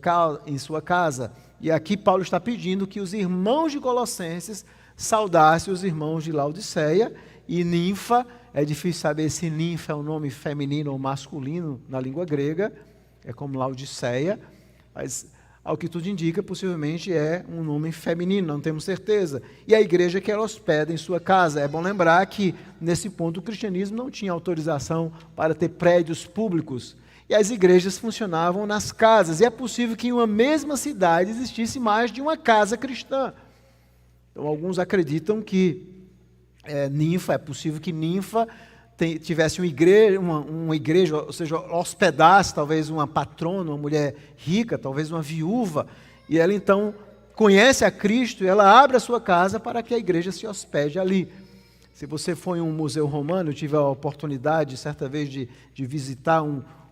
casa. E aqui Paulo está pedindo que os irmãos de Colossenses saudassem os irmãos de Laodiceia e Ninfa. É difícil saber se Ninfa é um nome feminino ou masculino na língua grega, é como Laodiceia, mas ao que tudo indica, possivelmente é um nome feminino, não temos certeza. E a igreja que ela hospeda em sua casa. É bom lembrar que, nesse ponto, o cristianismo não tinha autorização para ter prédios públicos. E as igrejas funcionavam nas casas. E é possível que em uma mesma cidade existisse mais de uma casa cristã. Então, alguns acreditam que Ninfa, é possível que Ninfa tivesse uma igreja, ou seja, hospedasse talvez uma patrona, uma mulher rica, talvez uma viúva, e ela então conhece a Cristo e ela abre a sua casa para que a igreja se hospede ali. Se você for em um museu romano, eu tive a oportunidade certa vez de visitar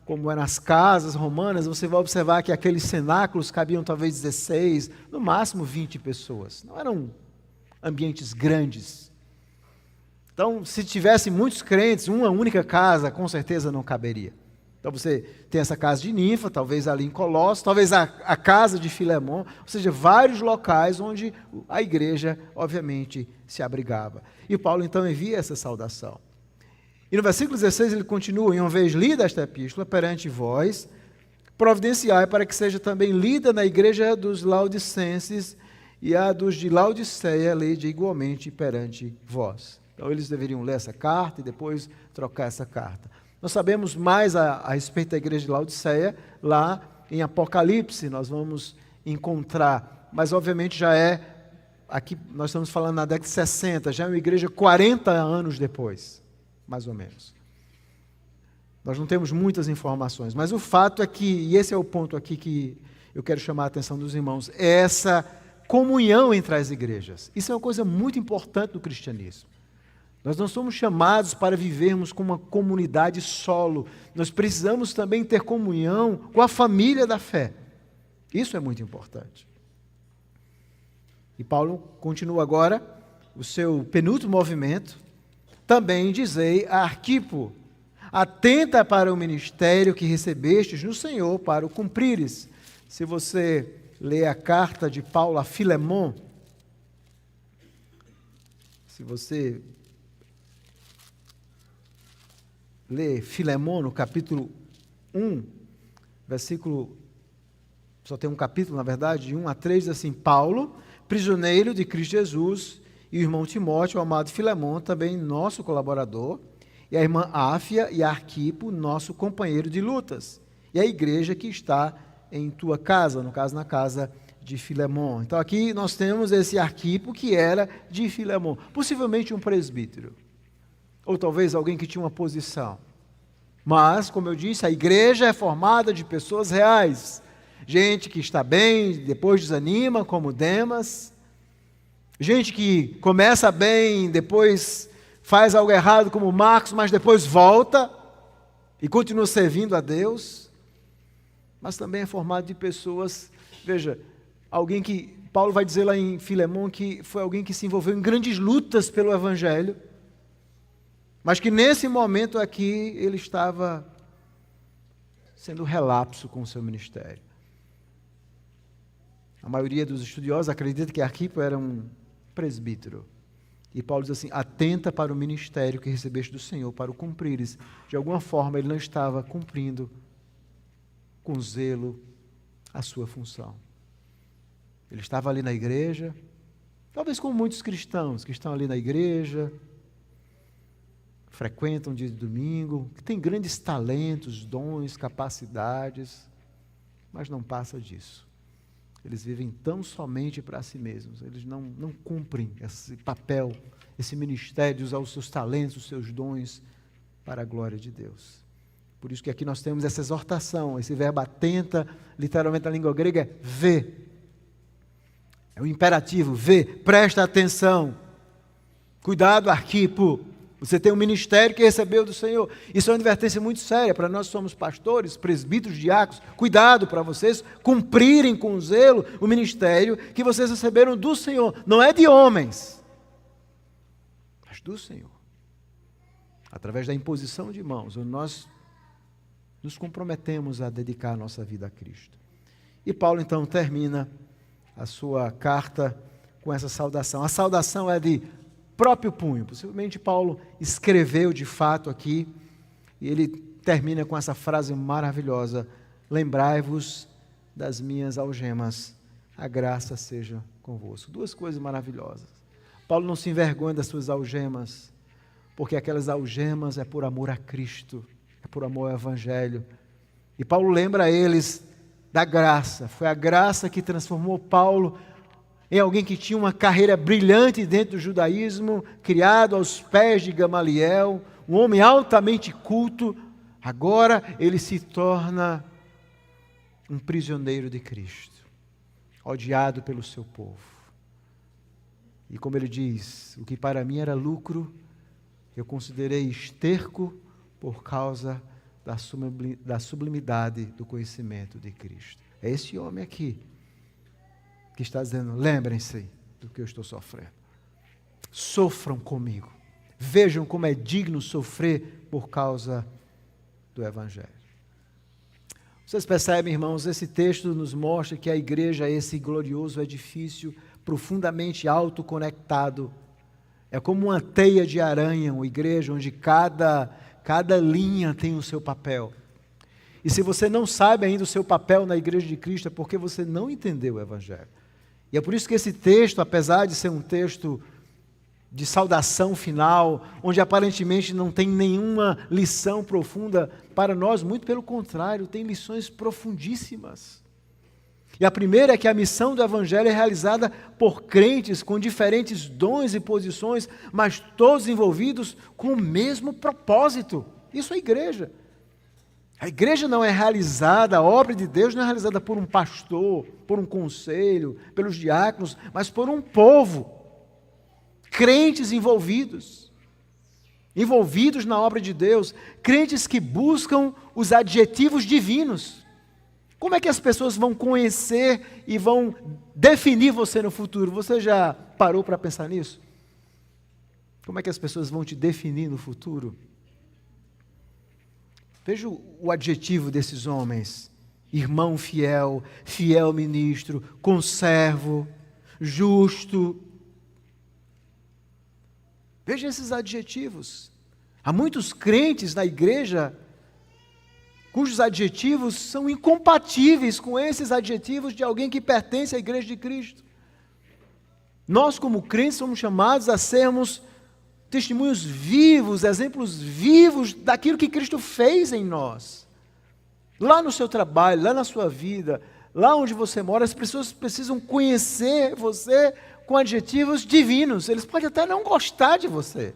como eram as casas romanas, você vai observar que aqueles cenáculos cabiam talvez 16, no máximo 20 pessoas. Não eram ambientes grandes. Então, se tivesse muitos crentes, uma única casa, com certeza não caberia. Então, você tem essa casa de Ninfa, talvez ali em Colossos, talvez a casa de Filemon, ou seja, vários locais onde a igreja, obviamente, se abrigava. E Paulo, então, envia essa saudação. E no versículo 16 ele continua: e uma vez lida esta epístola perante vós, providenciai para que seja também lida na igreja dos laodicenses, e a dos de Laodiceia lede igualmente perante vós. Então, eles deveriam ler essa carta e depois trocar essa carta. Nós sabemos mais a respeito da igreja de Laodiceia, lá em Apocalipse nós vamos encontrar, mas obviamente já aqui nós estamos falando na década de 60, já é uma igreja 40 anos depois, mais ou menos. Nós não temos muitas informações, mas o fato é que, e esse é o ponto aqui que eu quero chamar a atenção dos irmãos, é essa comunhão entre as igrejas. Isso é uma coisa muito importante no cristianismo. Nós não somos chamados para vivermos como uma comunidade solo. Nós precisamos também ter comunhão com a família da fé. Isso é muito importante. E Paulo continua agora o seu penúltimo movimento. Também dizei a Arquipo: atenta para o ministério que recebestes no Senhor para o cumprires. Se você ler a carta de Paulo a Filemon, se você lê Filemon no capítulo 1, versículo só tem um capítulo, na verdade, de 1 a 3, diz assim: Paulo, prisioneiro de Cristo Jesus, e o irmão Timóteo, o amado Filemão, também nosso colaborador, e a irmã Áfia e Arquipo, nosso companheiro de lutas, e a igreja que está em tua casa, no caso, na casa de Filemão. Então aqui nós temos esse Arquipo que era de Filemão, possivelmente um presbítero, ou talvez alguém que tinha uma posição. Mas, como eu disse, a igreja é formada de pessoas reais, gente que está bem, depois desanima, como Demas, gente que começa bem, depois faz algo errado, como Marcos, mas depois volta e continua servindo a Deus. Mas também é formado de pessoas, veja, alguém que, Paulo vai dizer lá em Filemão, que foi alguém que se envolveu em grandes lutas pelo Evangelho, mas que nesse momento aqui ele estava sendo relapso com o seu ministério. A maioria dos estudiosos acredita que Arquipo era um presbítero. E Paulo diz assim: atenta para o ministério que recebeste do Senhor, para o cumprires. De alguma forma ele não estava cumprindo com zelo a sua função. Ele estava ali na igreja, talvez como muitos cristãos que estão ali na igreja, frequentam dia de domingo, que têm grandes talentos, dons, capacidades, mas não passa disso. Eles vivem tão somente para si mesmos, eles não cumprem esse papel, esse ministério de usar os seus talentos, os seus dons para a glória de Deus. Por isso que aqui nós temos essa exortação, esse verbo atenta, literalmente na língua grega é vê. É o imperativo, vê, presta atenção. Cuidado, Arquipo, você tem um ministério que recebeu do Senhor. Isso é uma advertência muito séria para nós que somos pastores, presbíteros, diáconos. Cuidado para vocês cumprirem com zelo o ministério que vocês receberam do Senhor. Não é de homens, mas do Senhor. Através da imposição de mãos, onde nós nos comprometemos a dedicar a nossa vida a Cristo. E Paulo então termina a sua carta com essa saudação. A saudação é de próprio punho. Possivelmente Paulo escreveu de fato aqui, e ele termina com essa frase maravilhosa: lembrai-vos das minhas algemas, a graça seja convosco. Duas coisas maravilhosas. Paulo não se envergonha das suas algemas, porque aquelas algemas é por amor a Cristo, é por amor ao Evangelho. E Paulo lembra a eles da graça. Foi a graça que transformou Paulo em alguém que tinha uma carreira brilhante dentro do judaísmo, criado aos pés de Gamaliel, um homem altamente culto. Agora ele se torna um prisioneiro de Cristo, odiado pelo seu povo. E como ele diz, o que para mim era lucro, eu considerei esterco por causa da sublimidade do conhecimento de Cristo. É esse homem aqui que está dizendo: lembrem-se do que eu estou sofrendo. Sofram comigo. Vejam como é digno sofrer por causa do Evangelho. Vocês percebem, irmãos, esse texto nos mostra que a igreja é esse glorioso edifício profundamente autoconectado. É como uma teia de aranha, uma igreja onde cada linha tem o seu papel. E se você não sabe ainda o seu papel na igreja de Cristo, é porque você não entendeu o Evangelho. E é por isso que esse texto, apesar de ser um texto de saudação final, onde aparentemente não tem nenhuma lição profunda para nós, muito pelo contrário, tem lições profundíssimas. E a primeira é que a missão do Evangelho é realizada por crentes com diferentes dons e posições, mas todos envolvidos com o mesmo propósito. Isso é a igreja. A igreja não é realizada, a obra de Deus não é realizada por um pastor, por um conselho, pelos diáconos, mas por um povo. Crentes envolvidos na obra de Deus, crentes que buscam os adjetivos divinos. Como é que as pessoas vão conhecer e vão definir você no futuro? Você já parou para pensar nisso? Como é que as pessoas vão te definir no futuro? Veja o adjetivo desses homens: irmão fiel, fiel ministro, conservo, justo. Veja esses adjetivos. Há muitos crentes na igreja cujos adjetivos são incompatíveis com esses adjetivos de alguém que pertence à igreja de Cristo. Nós, como crentes, somos chamados a sermos testemunhos vivos, exemplos vivos daquilo que Cristo fez em nós. Lá no seu trabalho, lá na sua vida, lá onde você mora, as pessoas precisam conhecer você com adjetivos divinos. Eles podem até não gostar de você,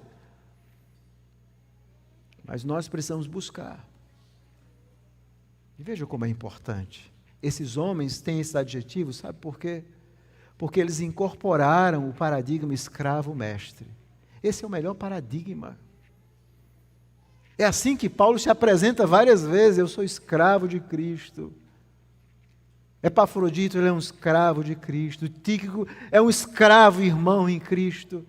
mas nós precisamos buscar. E veja como é importante. Esses homens têm esses adjetivos, sabe por quê? Porque eles incorporaram o paradigma escravo-mestre. Esse é o melhor paradigma. É assim que Paulo se apresenta várias vezes: eu sou escravo de Cristo. Epafrodito, ele é um escravo de Cristo. Tíquico é um escravo irmão em Cristo.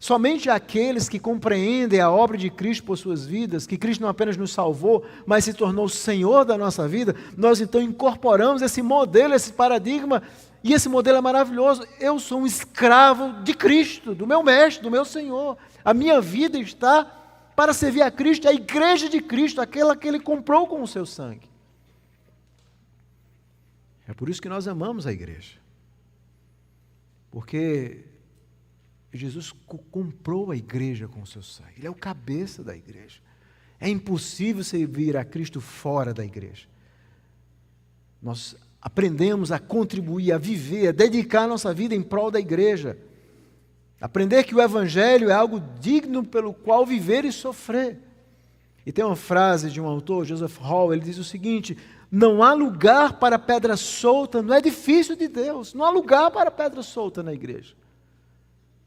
Somente aqueles que compreendem a obra de Cristo por suas vidas, que Cristo não apenas nos salvou, mas se tornou o Senhor da nossa vida, nós então incorporamos esse modelo, esse paradigma, e esse modelo é maravilhoso. Eu sou um escravo de Cristo, do meu mestre, do meu Senhor. A minha vida está para servir a Cristo, a igreja de Cristo, aquela que Ele comprou com o seu sangue. É por isso que nós amamos a igreja. Porque Jesus comprou a igreja com o seu sangue. Ele é o cabeça da igreja. É impossível servir a Cristo fora da igreja. Nós aprendemos a contribuir, a viver, a dedicar a nossa vida em prol da igreja. Aprender que o Evangelho é algo digno pelo qual viver e sofrer. E tem uma frase de um autor, Joseph Hall, ele diz o seguinte: não há lugar para pedra solta no edifício de Deus. Não há lugar para pedra solta na igreja.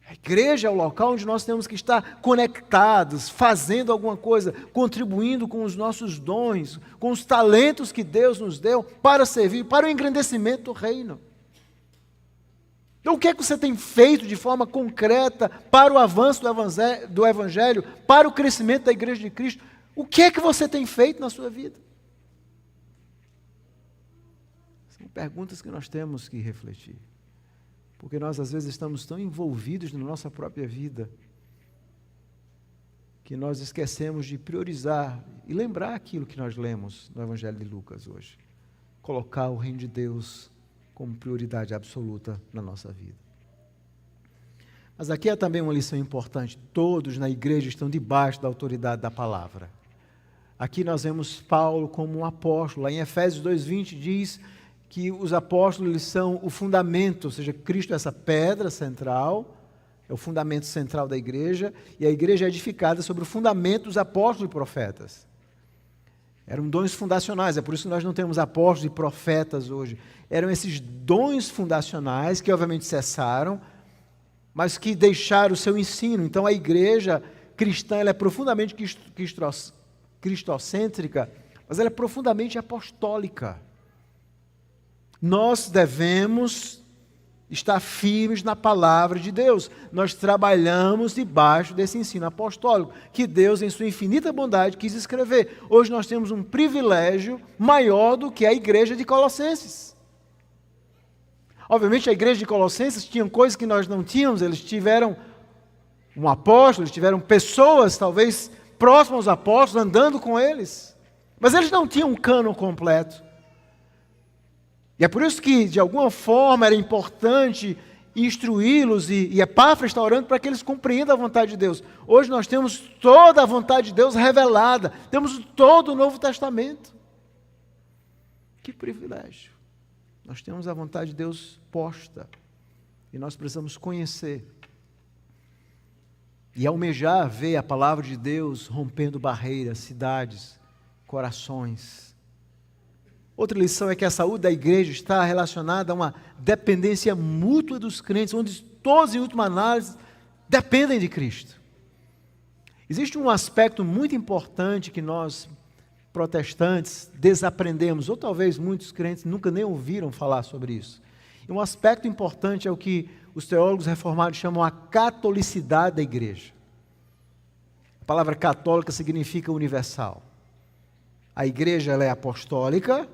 A igreja é o local onde nós temos que estar conectados, fazendo alguma coisa, contribuindo com os nossos dons, com os talentos que Deus nos deu para servir, para o engrandecimento do reino. Então, o que é que você tem feito de forma concreta para o avanço do Evangelho, para o crescimento da igreja de Cristo? O que é que você tem feito na sua vida? São perguntas que nós temos que refletir. Porque nós, às vezes, estamos tão envolvidos na nossa própria vida que nós esquecemos de priorizar e lembrar aquilo que nós lemos no Evangelho de Lucas hoje. Colocar o reino de Deus como prioridade absoluta na nossa vida. Mas aqui é também uma lição importante. Todos na igreja estão debaixo da autoridade da palavra. Aqui nós vemos Paulo como um apóstolo. Lá em Efésios 2:20 diz que os apóstolos eles são o fundamento, ou seja, Cristo é essa pedra central, é o fundamento central da igreja, e a igreja é edificada sobre o fundamento dos apóstolos e profetas. Eram dons fundacionais, é por isso que nós não temos apóstolos e profetas hoje. Eram esses dons fundacionais que obviamente cessaram, mas que deixaram o seu ensino. Então a igreja cristã ela é profundamente cristocêntrica, mas ela é profundamente apostólica. Nós devemos estar firmes na palavra de Deus. Nós trabalhamos debaixo desse ensino apostólico, que Deus, em sua infinita bondade, quis escrever. Hoje nós temos um privilégio maior do que a igreja de Colossenses. Obviamente a igreja de Colossenses tinha coisas que nós não tínhamos, eles tiveram um apóstolo, eles tiveram pessoas, talvez, próximas aos apóstolos, andando com eles. Mas eles não tinham um cânon completo. E é por isso que, de alguma forma, era importante instruí-los, e Epáfras está orando para que eles compreendam a vontade de Deus. Hoje nós temos toda a vontade de Deus revelada, temos todo o Novo Testamento. Que privilégio! Nós temos a vontade de Deus posta, e nós precisamos conhecer, e almejar ver a palavra de Deus rompendo barreiras, cidades, corações. Outra lição é que a saúde da igreja está relacionada a uma dependência mútua dos crentes, onde todos, em última análise, dependem de Cristo. Existe um aspecto muito importante que nós, protestantes, desaprendemos, ou talvez muitos crentes nunca nem ouviram falar sobre isso. E um aspecto importante é o que os teólogos reformados chamam a catolicidade da igreja. A palavra católica significa universal. A igreja ela é apostólica,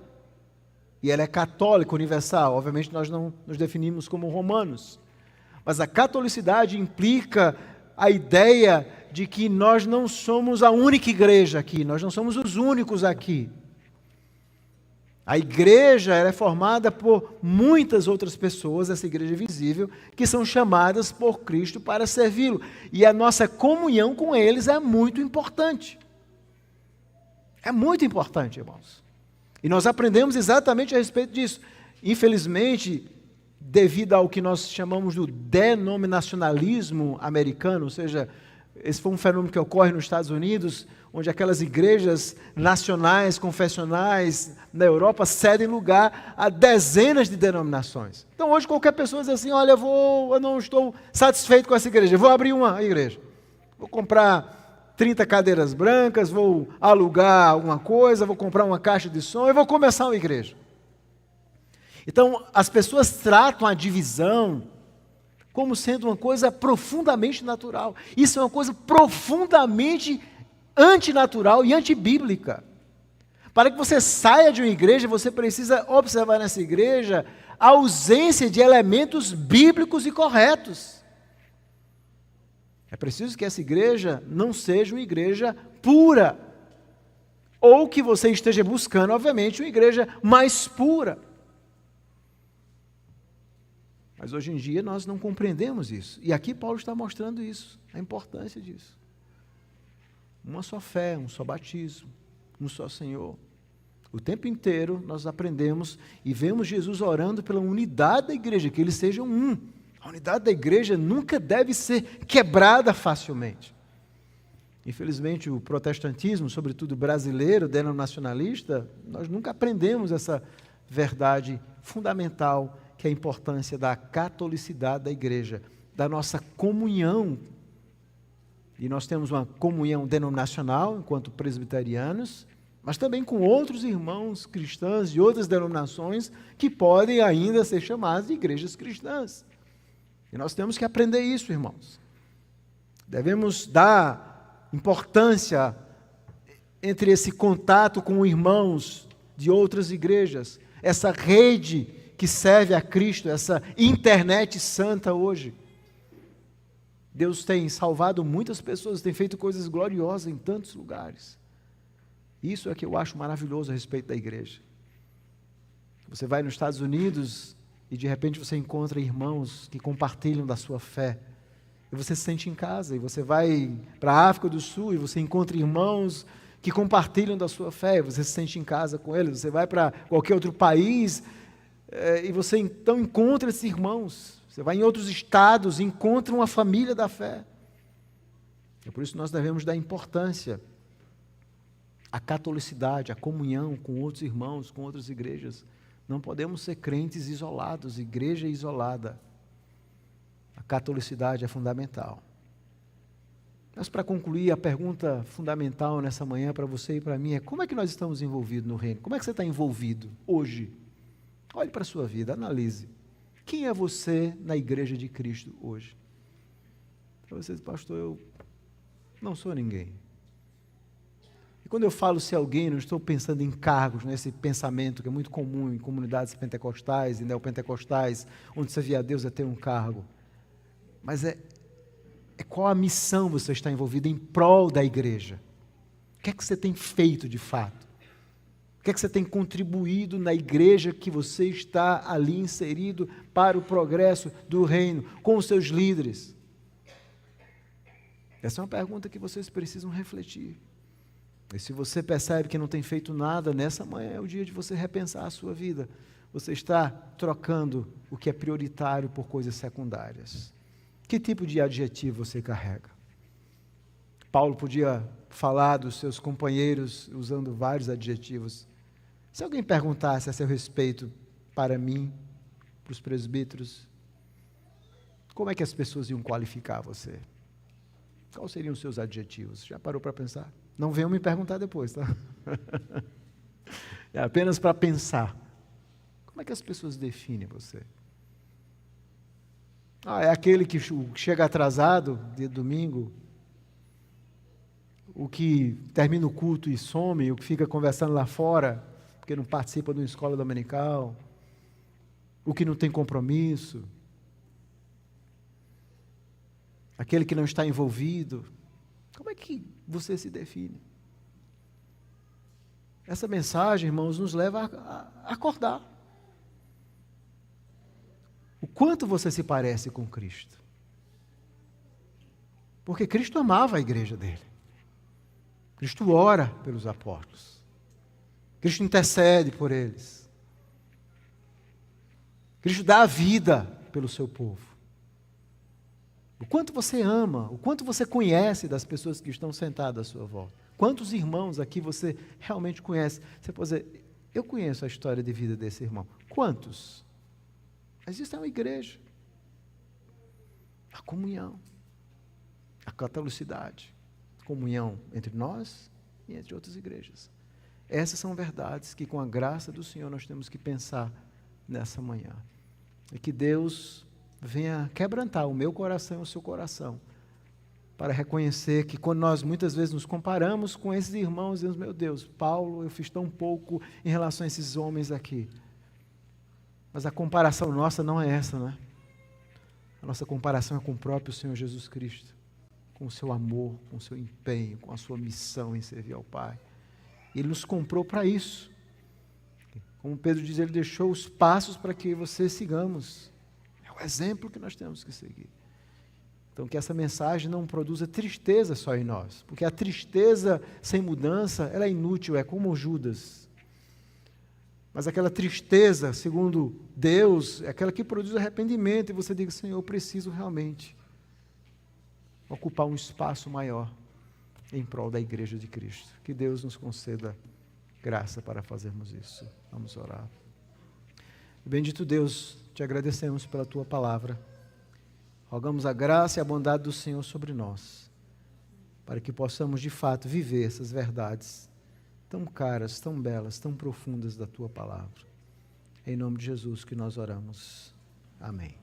e ela é católica, universal. Obviamente nós não nos definimos como romanos. Mas a catolicidade implica a ideia de que nós não somos a única igreja aqui, nós não somos os únicos aqui. A igreja ela é formada por muitas outras pessoas, essa igreja visível, que são chamadas por Cristo para servi-lo. E a nossa comunhão com eles é muito importante. É muito importante, irmãos. E nós aprendemos exatamente a respeito disso. Infelizmente, devido ao que nós chamamos do denominacionalismo americano, ou seja, esse foi um fenômeno que ocorre nos Estados Unidos, onde aquelas igrejas nacionais, confessionais, na Europa, cedem lugar a dezenas de denominações. Então, hoje, qualquer pessoa diz assim, olha, eu não estou satisfeito com essa igreja, vou abrir uma igreja. Vou comprar 30 cadeiras brancas, vou alugar alguma coisa, vou comprar uma caixa de som e vou começar uma igreja. Então, as pessoas tratam a divisão como sendo uma coisa profundamente natural. Isso é uma coisa profundamente antinatural e antibíblica. Para que você saia de uma igreja, você precisa observar nessa igreja a ausência de elementos bíblicos e corretos. É preciso que essa igreja não seja uma igreja pura, ou que você esteja buscando, obviamente, uma igreja mais pura. Mas hoje em dia nós não compreendemos isso. E aqui Paulo está mostrando isso, a importância disso. Uma só fé, um só batismo, um só Senhor. O tempo inteiro nós aprendemos e vemos Jesus orando pela unidade da igreja, que eles sejam um. A unidade da igreja nunca deve ser quebrada facilmente. Infelizmente, o protestantismo, sobretudo brasileiro, denominacionalista, nós nunca aprendemos essa verdade fundamental, que é a importância da catolicidade da igreja, da nossa comunhão. E nós temos uma comunhão denominacional, enquanto presbiterianos, mas também com outros irmãos cristãos de outras denominações que podem ainda ser chamados de igrejas cristãs. E nós temos que aprender isso, irmãos. Devemos dar importância entre esse contato com irmãos de outras igrejas, essa rede que serve a Cristo, essa internet santa hoje. Deus tem salvado muitas pessoas, tem feito coisas gloriosas em tantos lugares. Isso é que eu acho maravilhoso a respeito da igreja. Você vai nos Estados Unidos e de repente você encontra irmãos que compartilham da sua fé. E você se sente em casa. E você vai para a África do Sul e você encontra irmãos que compartilham da sua fé. E você se sente em casa com eles. Você vai para qualquer outro país e você então encontra esses irmãos. Você vai em outros estados e encontra uma família da fé. É por isso que nós devemos dar importância à catolicidade, à comunhão com outros irmãos, com outras igrejas. Não podemos ser crentes isolados, igreja isolada. A catolicidade é fundamental. Mas para concluir, a pergunta fundamental nessa manhã para você e para mim é: como é que nós estamos envolvidos no reino? Como é que você está envolvido hoje? Olhe para a sua vida, analise. Quem é você na igreja de Cristo hoje? Para você dizer, pastor, eu não sou ninguém. E quando eu falo ser alguém, não estou pensando em cargos, nesse pensamento que é muito comum em comunidades pentecostais e neopentecostais, onde servir a Deus é ter um cargo. Mas é qual a missão você está envolvido em prol da igreja? O que é que você tem feito de fato? O que é que você tem contribuído na igreja que você está ali inserido para o progresso do reino, com os seus líderes? Essa é uma pergunta que vocês precisam refletir. E se você percebe que não tem feito nada, nessa manhã é o dia de você repensar a sua vida. Você está trocando o que é prioritário por coisas secundárias. Que tipo de adjetivo você carrega? Paulo podia falar dos seus companheiros usando vários adjetivos. Se alguém perguntasse a seu respeito para mim, para os presbíteros, como é que as pessoas iam qualificar você? Quais seriam os seus adjetivos? Já parou para pensar? Não venham me perguntar depois, tá? É apenas para pensar. Como é que as pessoas definem você? É aquele que chega atrasado de domingo, o que termina o culto e some, o que fica conversando lá fora, porque não participa de uma escola dominical, o que não tem compromisso, aquele que não está envolvido. Como é que você se define? Essa mensagem, irmãos, nos leva a acordar. O quanto você se parece com Cristo. Porque Cristo amava a igreja dele. Cristo ora pelos apóstolos. Cristo intercede por eles. Cristo dá a vida pelo seu povo. O quanto você ama, o quanto você conhece das pessoas que estão sentadas à sua volta. Quantos irmãos aqui você realmente conhece? Você pode dizer, eu conheço a história de vida desse irmão. Quantos? Existe uma igreja. A comunhão. A catolicidade. A comunhão entre nós e entre outras igrejas. Essas são verdades que, com a graça do Senhor, nós temos que pensar nessa manhã. E que Deus venha quebrantar o meu coração e o seu coração, para reconhecer que quando nós muitas vezes nos comparamos com esses irmãos, dizemos, meu Deus, Paulo, eu fiz tão pouco em relação a esses homens aqui. Mas a comparação nossa não é essa, né? A nossa comparação é com o próprio Senhor Jesus Cristo, com o seu amor, com o seu empenho, com a sua missão em servir ao Pai. Ele nos comprou para isso. Como Pedro diz, ele deixou os passos para que vocês sigamos. É o exemplo que nós temos que seguir. Então, que essa mensagem não produza tristeza só em nós, porque a tristeza sem mudança, ela é inútil, é como Judas. Mas aquela tristeza, segundo Deus, é aquela que produz arrependimento, e você diga, Senhor, eu preciso realmente ocupar um espaço maior em prol da igreja de Cristo. Que Deus nos conceda graça para fazermos isso. Vamos orar. Bendito Deus, te agradecemos pela tua palavra. Rogamos a graça e a bondade do Senhor sobre nós, para que possamos de fato viver essas verdades tão caras, tão belas, tão profundas da tua palavra. Em nome de Jesus que nós oramos. Amém.